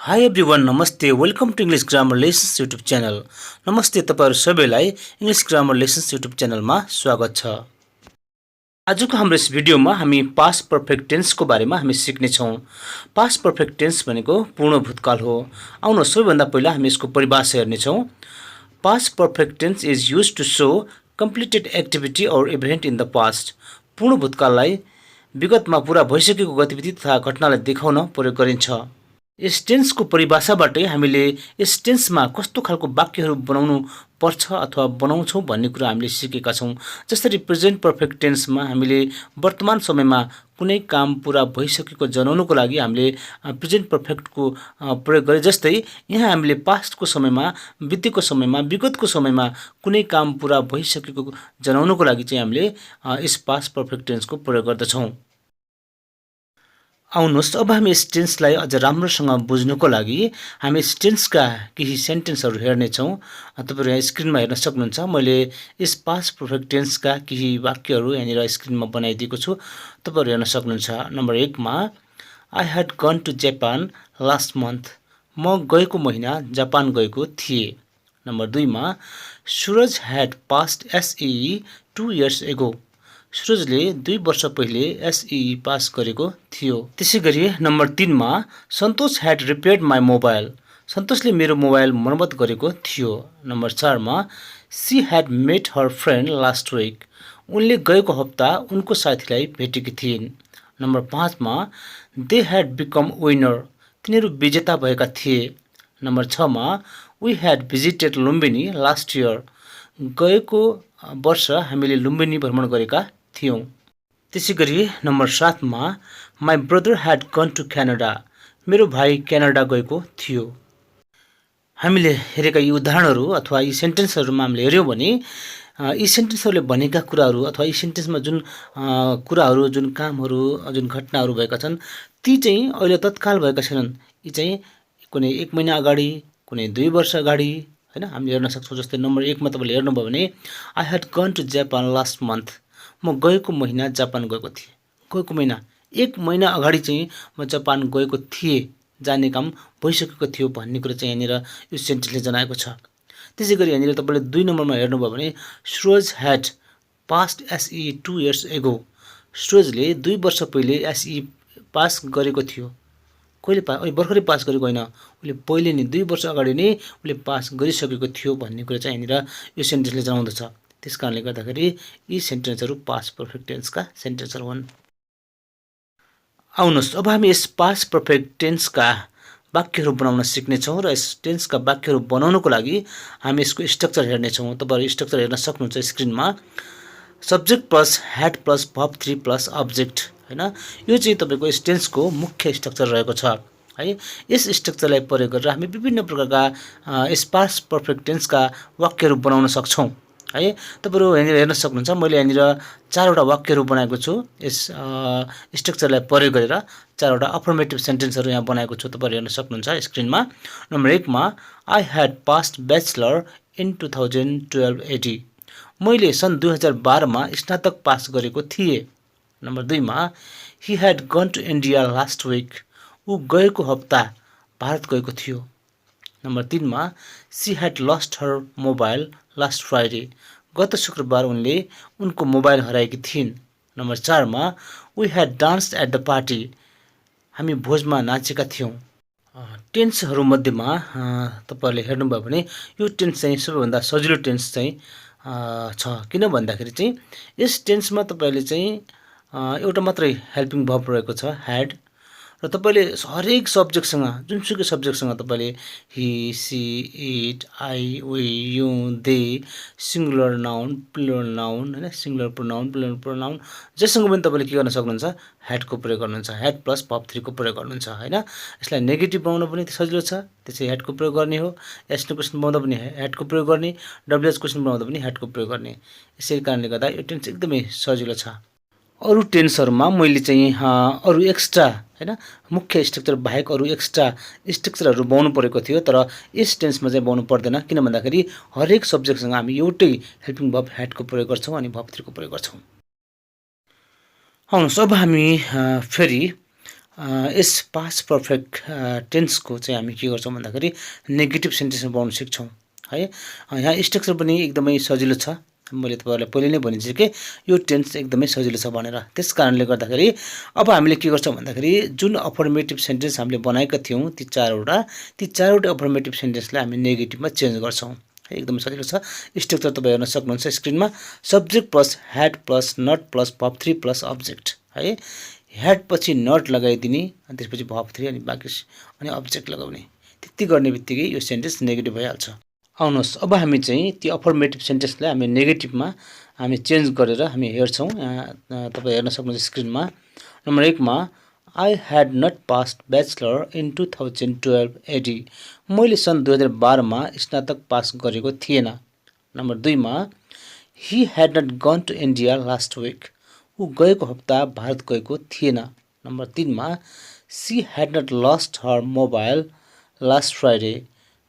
High everyone नमस्ते welcome to English grammar lessons YouTube channel. नमस्ते तपाईहरु सबैलाई इङ्ग्लिस ग्रामर लेसन्स युट्युब च्यानलमा स्वागत छ। आजको हाम्रो यस भिडियोमा हामी पास्ट पर्फेक्ट टेन्सको बारेमा हामी सिक्ने छौं। पास्ट पर्फेक्ट टेन्स भनेको पूर्ण भूतकाल हो। आउनुहोस् सबैभन्दा पहिला हामी यसको परिभाषा हेर्ने छौं। Past perfect tense is used to show completed activity or event in the past. पूर्ण भूतकाललाई विगतमा पूरा भइसकेको गतिविधि तथा घटनालाई देखाउन प्रयोग गरिन्छ। यस टेन्सको परिभाषाबाटै हामीले यस टेन्समा कस्तो खालको वाक्यहरू बनाउनु पर्छ अथवा बनाउँछौं भन्ने कुरा हामीले सिकेका छौं। जसरी प्रेजेन्ट पर्फेक्ट टेन्समा हामीले वर्तमान समयमा कुनै काम पूरा भइसकेको जनाउनको लागि हामीले प्रेजेन्ट पर्फेक्टको प्रयोग गरे जस्तै यहाँ हामीले पास्टको समयमा, बितेको समयमा, विगतको समयमा कुनै काम पूरा भइसकेको जनाउनको लागि चाहिँ हामीले यस पास्ट पर्फेक्ट टेन्सको प्रयोग गर्दछौं। आउनुहोस् अब हामी यस टेन्सलाई अझ राम्रोसँग बुझ्नुको लागि हामी यस टेन्सका केही सेन्टेन्सहरू हेर्ने छौं। तपाईहरु यहाँ स्क्रिनमा हेर्न सक्नुहुन्छ। मैले यस पास्ट पर्फेक्ट टेन्सका केही वाक्यहरू यहाँनिर स्क्रिनमा बनाइदिएको छु। तपाईहरु हेर्न सक्नुहुन्छ। नम्बर 1 मा I had gone to Japan last month. म गएको महिना जापान गएको थिए। नम्बर 2 मा सुरज ह्याड पास्ड एसई 2 इयर्स एगो। सुरजले 2 वर्ष पहिले एसई पास गरेको थियो। त्यसैगरी नम्बर 3 मा Santosh had repaired my mobile. सन्तोषले मेरो मोबाइल मर्मत गरेको थियो। नम्बर 4 मा she had met her friend last week. उनले गएको हप्ता उनको साथीलाई भेटेकी थिइन्। नम्बर 5 मा दे ह्याड बिकम विनर। तिनीहरू विजेता भएका थिए। नम्बर 6 मा we had visited Lumbini last year. गएको वर्ष हामीले लुम्बिनी भ्रमण गरेका थियौं। त्यसैगरी नम्बर 7 मा my brother had gone to Canada. मेरो भाइ क्यानाडा गएको थियो। हामीले हेरेका यी उदाहरणहरू अथवा यी सेन्टेन्सहरूमा हामीले हेर्यौं भने यी सेन्टेन्सहरूले भनेका कुराहरू अथवा यी सेन्टेन्समा जुन कुराहरू, जुन कामहरू, जुन घटनाहरू भएका छन् ती चाहिँ अहिले तत्काल भएका छैनन्। यी चाहिँ कुनै 1 महिना अगाडि, कुनै 2 वर्ष अगाडि हैन हामीले हेर्न सक्छौं। जस्तै नम्बर 1 मा तपाईले हेर्नुभयो भने I had gone to Japan last month. म गएको महिना जापान गएको थिएँ। गएको महिना 1 महिना अगाडि चाहिँ म जापान गएको थिएँ, जाने काम भइसकेको थियो भन्ने कुरा चाहिँ यहाँनिर यो सेन्टेन्सले जनाएको छ। त्यसैगरी यहाँनिर तपाईले 2 नम्बरमा हेर्नुभयो भने सुरज ह्याड पास्ड एसई 2 इयर्स एगो। सुरजले 2 वर्ष पहिले एसई पास गरेको थियो। कहिले भर्खरै पास गरेको होइन, उले पहिले नै 2 वर्ष अगाडि नै उले पास गरिसकेको थियो भन्ने कुरा चाहिँ यहाँनिर यो सेन्टेन्सले जनाउँदछ। त्यसकारणले गर्दाखेरि यी सेन्टेन्सहरू पास्ट पर्फेक्ट टेन्सका सेन्टेन्सहरू हुन्। आउनुहोस् अब हामी यस पास्ट पर्फेक्ट टेन्सका वाक्यहरू बनाउन सिक्ने छौं र यस टेन्सका वाक्यहरू बनाउनको लागि हामी यसको स्ट्रक्चर हेर्ने छौं। तपाईहरु स्ट्रक्चर हेर्न सक्नुहुन्छ स्क्रिनमा। Subject plus had plus verb 3 plus object हैन। यो चाहिँ तपाईको यस टेन्सको मुख्य स्ट्रक्चर रहेको छ है। यस स्ट्रक्चरलाई प्रयोग गरेर हामी विभिन्न प्रकारका यस पास्ट पर्फेक्ट टेन्सका वाक्यहरू बनाउन सक्छौं है। तपाईहरु यहाँनिर हेर्न सक्नुहुन्छ। मैले यहाँनिर 4 वटा वाक्यहरू बनाएको छु। यस स्ट्रक्चरलाई प्रयोग गरेर 4 वटा अफर्मेटिभ सेन्टेन्सहरू यहाँ बनाएको छु। तपाईहरु हेर्न सक्नुहुन्छ स्क्रिनमा। नम्बर 1 मा I had passed bachelor in 2012 AD. मैले सन् 2012 मा स्नातक पास गरेको थिएँ। नम्बर 2 मा he had gone to India last week. ऊ गएको हप्ता भारत गएको थियो। नम्बर 3 मा she had lost her mobile last Friday. गत शुक्रबार उनले उनको मोबाइल हराएकी थिइन्। नम्बर 4 मा we had danced at the party. हामी भोजमा नाचेका थियौं। टेन्सहरू मध्येमा तपाईहरुले हेर्नुभयो भने यो टेन्स चाहिँ सबैभन्दा सजिलो टेन्स चाहिँ छ। किन भन्दाखेरि चाहिँ यस टेन्समा तपाईले चाहिँ एउटा मात्रै हेल्पिङ भर्ब रहेको छ ह्याड र तपाईले हरेक सब्जेक्टसँग, जुनसुकै सब्जेक्टसँग तपाईले he, she, it, I, we, you, they, singular noun, plural noun हैन, सिंगुलर प्रोनाउन, प्लुरल प्रोनाउन जससँग पनि तपाईले के गर्न सक्नुहुन्छ ह्याडको प्रयोग गर्नुहुन्छ। ह्याड प्लस भर्ब 3 को प्रयोग गर्नुहुन्छ हैन। यसलाई नेगेटिभ बनाउन पनि सजिलो छ, त्यसै ह्याडको प्रयोग गर्ने हो। एसटी क्वेशन बनाउँदा पनि ह्याडको प्रयोग गर्ने, डब्ल्युएच क्वेशन बनाउँदा पनि ह्याडको प्रयोग गर्ने। यसै कारणले गर्दा यो टेन्स एकदमै सजिलो छ। अरु टेन्सहरुमा मैले चाहिँ अरु एक्स्ट्रा हैन, मुख्य स्ट्रक्चर बाहेक अरु एक्स्ट्रा स्ट्रक्चरहरु बनाउनु परेको थियो, तर यस टेन्समा चाहिँ बनाउनु पर्दैन। किन भन्दाखेरि हरेक सब्जेक्टसँग हामी एउटै हेल्पिङ भर्ब ह्याडको प्रयोग गर्छौं अनि भर्ब 3 को प्रयोग गर्छौं। आउनुहोस् अब हामी फेरि यस पास्ट पर्फेक्ट टेन्सको चाहिँ हामी के गर्छौँ भन्दाखेरि नेगेटिभ सेन्टेन्समा बनाउन सिक्छौँ है। यहाँ स्ट्रक्चर पनि एकदमै सजिलो छ। मैले तपाईँहरूलाई पहिले नै भनिदिन्छु कि यो टेन्स एकदमै सजिलो छ भनेर। त्यस कारणले गर्दाखेरि अब हामीले के गर्छौँ भन्दाखेरि जुन अफर्मेटिभ सेन्टेन्स हामीले बनाएका थियौँ ती चारवटा अफर्मेटिभ सेन्टेन्सलाई हामी नेगेटिभमा चेन्ज गर्छौँ। एकदमै सजिलो छ। स्ट्रक्चर तपाईँ हेर्न सक्नुहुन्छ स्क्रिनमा। Subject plus had plus not plus verb 3 plus object है। ह्याड पछि नट लगाइदिने अनि त्यसपछि भर्ब 3 अनि बाँकी अनि अब्जेक्ट लगाउने। त्यति गर्ने बित्तिकै यो सेन्टेन्स नेगेटिभ भइहाल्छ। आउनुहोस् अब हामी चाहिँ त्यो अफर्मेटिभ सेन्टेन्सलाई हामी नेगेटिभमा हामी चेन्ज गरेर हामी हेर्छौँ। तपाईँ हेर्न सक्नुहुन्छ स्क्रिनमा। नम्बर 1 मा I had not passed bachelor in 2012 AD. मैले सन् 2012 मा स्नातक पास गरेको थिएन। नम्बर 2 मा he had not gone to India last week. ऊ गएको हप्ता भारत गएको थिएन। नम्बर 3 मा she had not lost her mobile last Friday.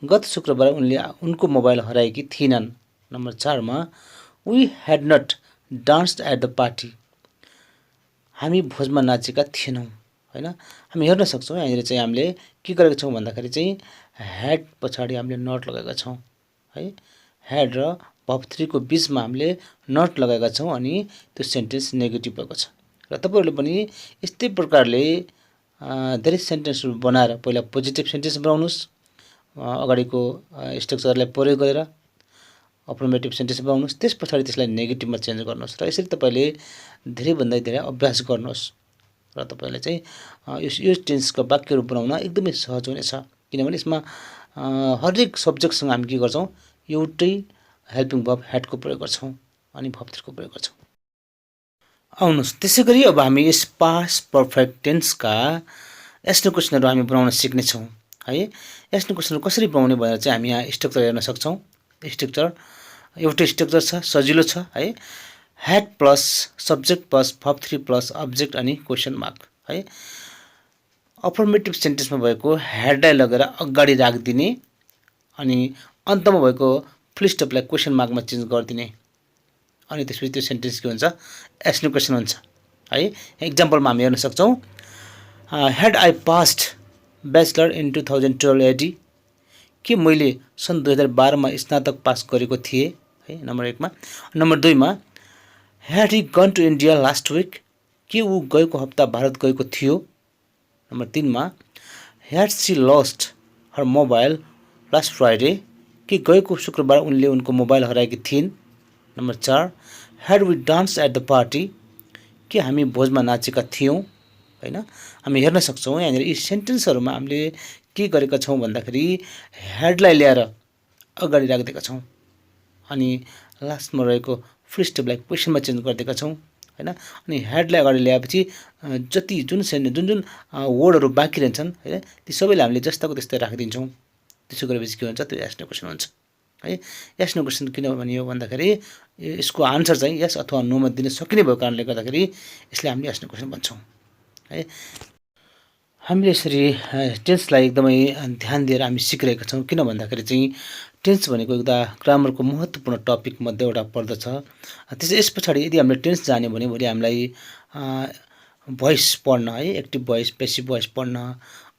गत शुक्रबार उनले उनको मोबाइल हराएकी थिएनन्। नम्बर 4 मा we had not danced at the party. हामी भोजमा नाचेका थिएनौँ हैन। हामी हेर्न सक्छौँ यहाँनिर चाहिँ हामीले के गरेका छौँ भन्दाखेरि चाहिँ ह्याड पछाडि हामीले नट लगाएका छौँ है। ह्याड र भर्ब 3 को बीचमा हामीले नट लगाएका छौँ अनि त्यो सेन्टेन्स नेगेटिभ भएको छ। र तपाईहरुले पनि यस्तै प्रकारले धेरै सेन्टेन्सहरु बनाएर पहिला पोजिटिभ सेन्टेन्स बनाउनुस्। अगाडिको स्ट्रक्चरलाई प्रयोग गरेर अफर्मेटिभ सेन्टेन्स बनाउनुस्। त्यसपछि त्यसलाई नेगेटिभमा चेन्ज गर्नुस् र यसरी तपाईले धेरै भन्दा धेरै अभ्यास गर्नुस् र तपाईले चाहिँ यो टेन्सका वाक्यहरु बनाउन एकदमै सहज हुनेछ। किनभने यसमा हरेक सब्जेक्टसँग हामी के गर्छौं एउटै हेल्पिङ भर्ब ह्याडको प्रयोग गर्छौं अनि भर्ब 3 को प्रयोग गर्छौं। आउनुस् त्यसैगरी अब हामी यस पास्ट पर्फेक्ट टेन्सका एस्नो क्वेशनहरु हामी बनाउन सिक्ने छौं है। एस्नो क्वेशनहरु कसरी बनाउने भनेर चाहिँ हामी यहाँ स्ट्रक्चर हेर्न सक्छौं। स्ट्रक्चर एउटै स्ट्रक्चर छ, सजिलो छ है। Had plus subject plus verb 3 plus object अनि क्वेशन मार्क है। अफर्मेटिभ सेन्टेन्समा भएको ह्याडलाई लगेर अगाडि राख्दिने अनि अन्तमा भएको फुल स्टपलाई क्वेशन मार्कमा चेन्ज गर्दिने अनि त्यसपछि त्यो सेन्टेन्स के हुन्छ एस्नो क्वेशन हुन्छ है। एक्जाम्पलमा हामी हेर्न सक्छौं had I passed bachelor in 2012 AD. के मैले सन् 2012 मा स्नातक पास गरेको थिए है। नम्बर 1 मा। नम्बर 2 मा had he gone to India last week. के ऊ गएको हप्ता भारत गएको थियो। नम्बर 3 मा had she lost her mobile last Friday. के गएको शुक्रबार उनले उनको मोबाइल हराएकी थिइन्। Number 4 had we dance at the party. के हामी भोजमा नाचेका थियौं हैन। हामी हेर्न सक्छौं यहाँनिर यी सेन्टेन्सहरुमा हामीले के गरेका छौं भन्दाखेरि ह्याडलाई ल्याएर अगाडि राख्दिएका छौं अनि लास्टमा रहेको फुल स्टपलाई क्वेशनमा चेन्ज गर्दिएका छौं हैन। अनि ह्याडलाई अगाडि ल्याएपछि जति जुन वर्डहरु बाँकी रहन्छन् हैन ती सबैलाई हामीले जस्ताको त्यस्तै राखिदिन्छौं। त्यसो गरेपछि के हुन्छ त्यो एस्नो क्वेशन हुन्छ है। एस्नो क्वेशन किन भनियो भन्दाखेरि यसको आन्सर चाहिँ यस अथवा नो मा दिन सकिने भएको कारणले गर्दाखेरि यसलाई हामीले एस्नो क्वेशन भन्छौं है। हामीले यसरी टेन्सलाई एकदमै ध्यान दिएर हामी सिकिरहेका छौं। किन भन्दाखेरि चाहिँ टेन्स भनेको एउटा ग्रामरको महत्त्वपूर्ण टपिक मध्ये एउटा पर्दछ। त्यसै यसपछाडि यदि हामीले टेन्स जान्यो भने भोलि हामीलाई भोइस पढ्न है एक्टिभ भोइस पेसिभ भोइस पढ्न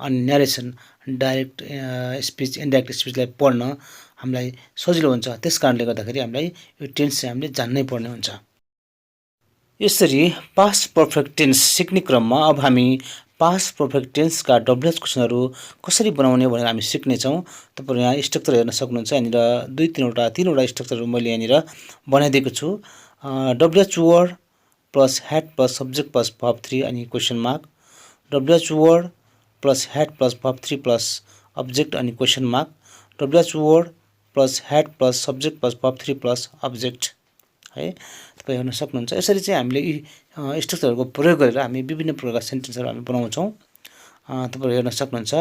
अनि न्यारेसन डाइरेक्ट स्पिच इन्डाइरेक्ट स्पिचलाई पढ्न हामीलाई सजिलो हुन्छ। त्यसकारणले गर्दाखेरि हामीलाई यो टेन्स चाहिँ हामीले जान्नै पर्ने हुन्छ। यसरी पास्ट पर्फेक्ट टेन्स सिक्ने क्रममा अब हामी पास्ट पर्फेक्ट टेन्सका डब्ल्युएच क्वेशनहरु कसरी बनाउने भनेर हामी सिक्ने छौं। तपाईहरु यहाँ स्ट्रक्चर हेर्न सक्नुहुन्छ। यहाँनिर 2-3वटा स्ट्रक्चरहरु मैले यहाँनिर बनाइदिएको छु। WH word plus had plus subject plus verb 3 अनि question mark. WH word plus had plus verb 3 plus object अनि question mark. WH word plus had plus subject plus verb 3 plus object है। तपाई हेर्न सक्नुहुन्छ। यसरी चाहिँ हामीले यी स्ट्रक्चरहरुको प्रयोग गरेर हामी विभिन्न प्रकारका सेन्टेन्सहरु हामी बनाउँछौं। तपाईहरु हेर्न सक्नुहुन्छ।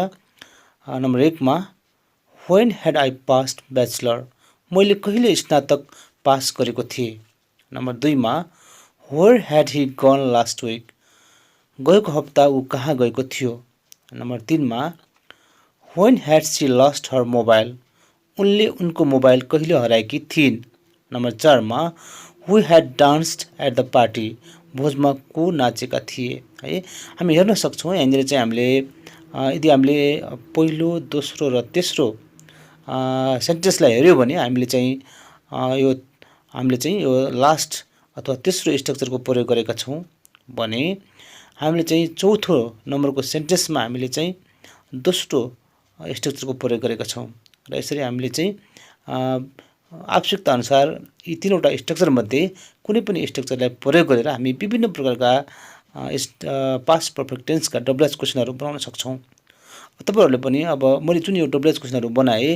नम्बर 1 मा when had I passed bachelor. मैले कहिले स्नातक पास गरेको थिए। नम्बर 2 मा where had he gone last week. गएको हप्ता ऊ कहाँ गएको थियो। नम्बर 3 मा when had she lost her mobile. उनले उनको मोबाइल कहिले हराएकी थिइन्। नम्बर 4 मा we had danced at the party. भोजमा को नाचेका थिए है। हामी हेर्न सक्छौँ यहाँनिर चाहिँ हामीले यदि हामीले पहिलो दोस्रो र तेस्रो सेन्टेन्सलाई हेऱ्यौँ भने हामीले चाहिँ यो लास्ट अथवा तेस्रो स्ट्रक्चरको प्रयोग गरेका छौँ भने हामीले चाहिँ चौथो नम्बरको सेन्टेन्समा हामीले चाहिँ दोस्रो स्ट्रक्चरको प्रयोग गरेका छौँ र यसरी हामीले चाहिँ आवश्यकता अनुसार यी तीनवटा स्ट्रक्चरमध्ये कुनै पनि स्ट्रक्चरलाई प्रयोग गरेर हामी विभिन्न प्रकारका पास्ट पर्फेक्ट टेन्सका डब्लुएच क्वेसनहरू बनाउन सक्छौँ। तपाईहरुले पनि अब मैले जुन यो डब्लुएच क्वेसनहरू बनाए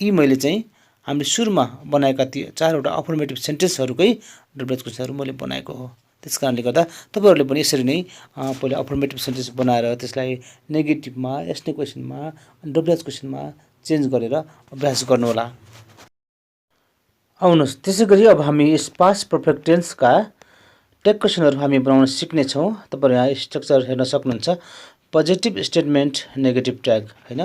यी मैले चाहिँ हामीले सुरुमा बनाएका ती चारवटा अफर्मेटिभ सेन्टेन्सहरूकै डब्लुएच क्वेसनहरू मैले बनाएको हो। त्यसकारणले गर्दा तपाईहरुले पनि यसरी नै पहिले अफर्मेटिभ सेन्टेन्स बनाएर त्यसलाई नेगेटिभमा, एस्ने क्वेसनमा, डब्लुएच क्वेसनमा चेन्ज गरेर अभ्यास गर्नुहोला। आउनुहोस् त्यसैगरी अब हामी यस पास्ट पर्फेक्ट टेन्सका ट्याग क्वेसनहरू हामी बनाउन सिक्ने छौँ। तपाईहरु यहाँ स्ट्रक्चर हेर्न सक्नुहुन्छ, पोजिटिभ स्टेटमेन्ट, नेगेटिभ ट्याग हैन।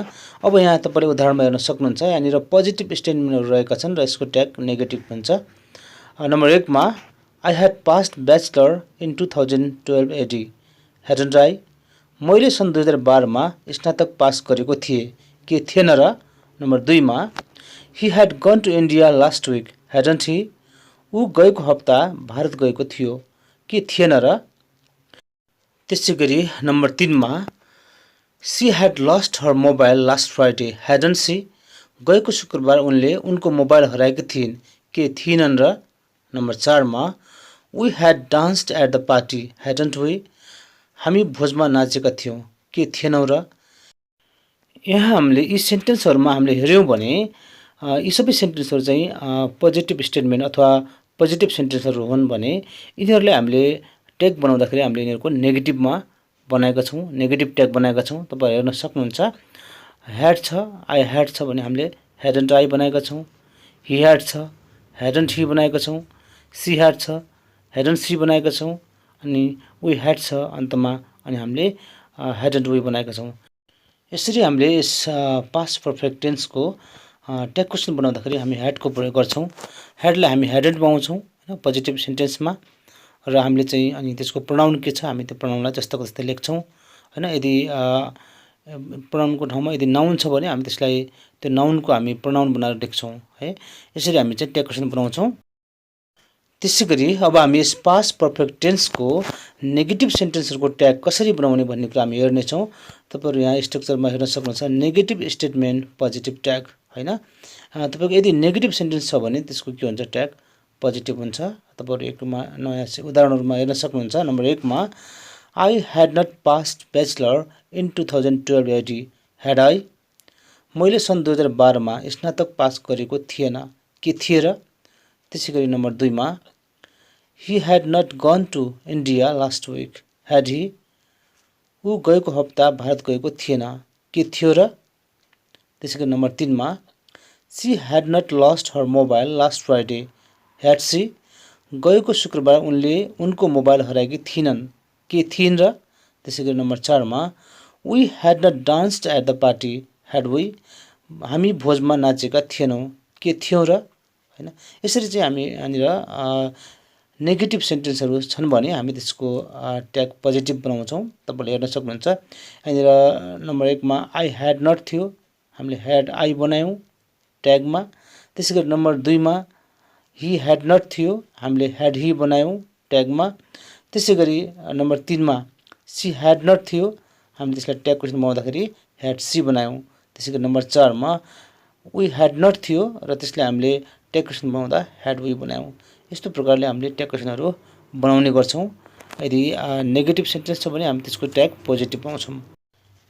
अब यहाँ तपाईले उदाहरणमा हेर्न सक्नुहुन्छ, यहाँनिर पोजिटिभ स्टेटमेन्टहरू रहेका छन् र यसको ट्याग नेगेटिभ हुन्छ। नम्बर 1 मा I had passed bachelor in 2012 AD, hadn't I? मैले सन् 2012 मा स्नातक पास गरेको थिएँ, के थिएन र? नम्बर 2 मा he had gone to India last week, hadn't he? ऊ गएको हप्ता भारत गएको थियो, के थिएन र? त्यसैगरी नम्बर 3 मा she had lost her mobile last Friday, hadn't she? गएको शुक्रबार उनले उनको मोबाइल हराएकी थिइन्, के थिएनन् र? नम्बर 4 मा we had danced at the party, hadn't we? हामी भोजमा नाचेका थियौँ, के थिएनौँ र? यहाँ हामीले यी सेन्टेन्सहरूमा हामीले हेऱ्यौँ भने यी सबै सेन्टेन्सहरू चाहिँ पोजिटिभ स्टेटमेन्ट अथवा पोजिटिभ सेन्टेन्सहरू हुन् भने यिनीहरूले हामीले ट्याग बनाउँदाखेरि हामीले यिनीहरूको नेगेटिभमा बनाएका छौँ, नेगेटिभ ट्याग बनाएका छौँ। तपाईहरु हेर्न सक्नुहुन्छ, ह्याड छ, आई ह्याड छ भने हामीले ह्याडन्ट आई बनाएका छौँ। ही ह्याड छ, ह्याडन्ट ही बनाएका छौँ। सी ह्याड छ, ह्याडन्ट सी बनाएका छौँ। अनि वी ह्याड छ अन्तमा, अनि हामीले ह्याडन्ट वी बनाएका छौँ। यसरी हामीले यस पास्ट पर्फेक्ट टेन्सको ट्याग क्वेसन बनाउँदाखेरि हामी ह्याडको प्रयोग गर्छौँ। ह्याडलाई हामी ह्याडन्ट बनाउँछौँ हैन पोजिटिभ सेन्टेन्समा, र हामीले चाहिँ अनि त्यसको प्रोनाउन के छ हामी त्यो प्रोनाउनलाई जस्ताको जस्तै लेख्छौँ हैन। यदि प्रोनाउनको ठाउँमा यदि नाउन छ भने हामी त्यसलाई त्यो नाउनको हामी प्रोनाउन बनाएर लेख्छौँ है। यसरी हामी चाहिँ ट्याग क्वेसन बनाउँछौँ। त्यसैगरी अब हामी यस पास्ट पर्फेक्ट टेन्सको नेगेटिभ सेन्टेन्सहरूको ट्याग कसरी बनाउने भन्ने कुरा हामी हेर्नेछौँ। तपाईहरु यहाँ स्ट्रक्चरमा हेर्न सक्नुहुन्छ, नेगेटिभ स्टेटमेन्ट, पोजिटिभ ट्याग हैन। तपाईको यदि नेगेटिभ सेन्टेन्स छ भने त्यसको के हुन्छ, ट्याग पोजिटिभ हुन्छ। तपाईहरु एकमा नयाँ उदाहरणहरुमा हेर्न सक्नुहुन्छ। नम्बर 1 मा I had not passed bachelor in 2012 AD, had I? मैले सन् 2012 मा स्नातक पास गरेको थिएन, के थिए र? त्यसैगरी नम्बर 2 मा he had not gone to India last week, had he? ऊ गएको हप्ता भारत गएको थिएन, के थियो र? त्यसैगरी नम्बर 3 मा she had not lost her mobile last Friday, had she? गएको शुक्रबार उनले उनको मोबाइल हराएकी थिइनन्, के थिइन् र? त्यसैगरी नम्बर 4 मा we had not danced at the party, had we? हामी भोजमा नाचेका थिएनौँ, के थियौँ र? हैन। यसरी चाहिँ हामी यहाँनिर नेगेटिभ सेन्टेन्सहरू छन् भने हामी त्यसको ट्याग पोजिटिभ बनाउँछौँ। तपाईले हेर्न सक्नुहुन्छ, यहाँनिर नम्बर 1 मा आई ह्याड नट थियो, हामीले ह्याड आई बनायौँ ट्यागमा। त्यसैगरी नम्बर 2 मा ही ह्याड नट थियो, हामीले ह्याड ही बनायौँ ट्यागमा। त्यसैगरी नम्बर 3 मा सी ह्याड नट थियो, हामीले त्यसलाई ट्याग क्वेसन बनाउँदाखेरि ह्याड सी बनायौँ। त्यसैगरी नम्बर 4 मा वी ह्याड नट थियो र त्यसलाई हामीले ट्याग क्वेसन बनाउँदा ह्याड वी बनायौँ। यस्तो प्रकारले हामीले ट्याग क्वेसनहरू बनाउने गर्छौँ। यदि नेगेटिभ सेन्टेन्स छ भने हामी त्यसको ट्याग पोजिटिभ बनाउँछौँ।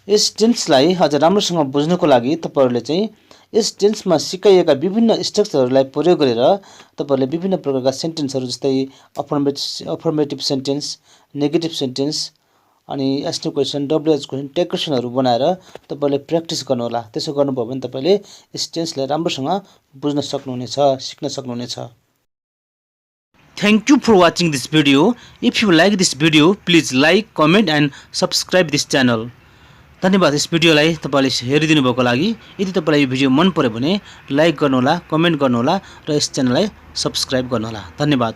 यस टेन्सलाई अझ राम्रोसँग बुझ्नको लागि तपाईहरुले चाहिँ यस टेन्समा सिकाइएका विभिन्न स्ट्रक्चरहरूलाई प्रयोग गरेर तपाईहरुले विभिन्न प्रकारका सेन्टेन्सहरू जस्तै अफर्मेटिभ सेन्टेन्स, नेगेटिभ सेन्टेन्स, अनि एस्ने क्वेसन, डब्लुएच क्वेसन, ट्याग क्वेसनहरू बनाएर तपाईहरुले प्र्याक्टिस गर्नुहोला। त्यसो गर्नुभयो भने तपाईले यस टेन्सलाई राम्रोसँग बुझ्न सक्नुहुनेछ, सिक्न सक्नुहुनेछ। Thank you for watching this video. If you like this video, please like, comment and subscribe this channel. धन्यवाद यस भिडियोलाई तपाईले हेरिदिनु भएको लागि। यदि तपाईलाई यो भिडियो मन पर्यो भने लाइक गर्नुहोला, कमेन्ट गर्नुहोला र यस च्यानललाई सब्स्क्राइब गर्नुहोला। धन्यवाद।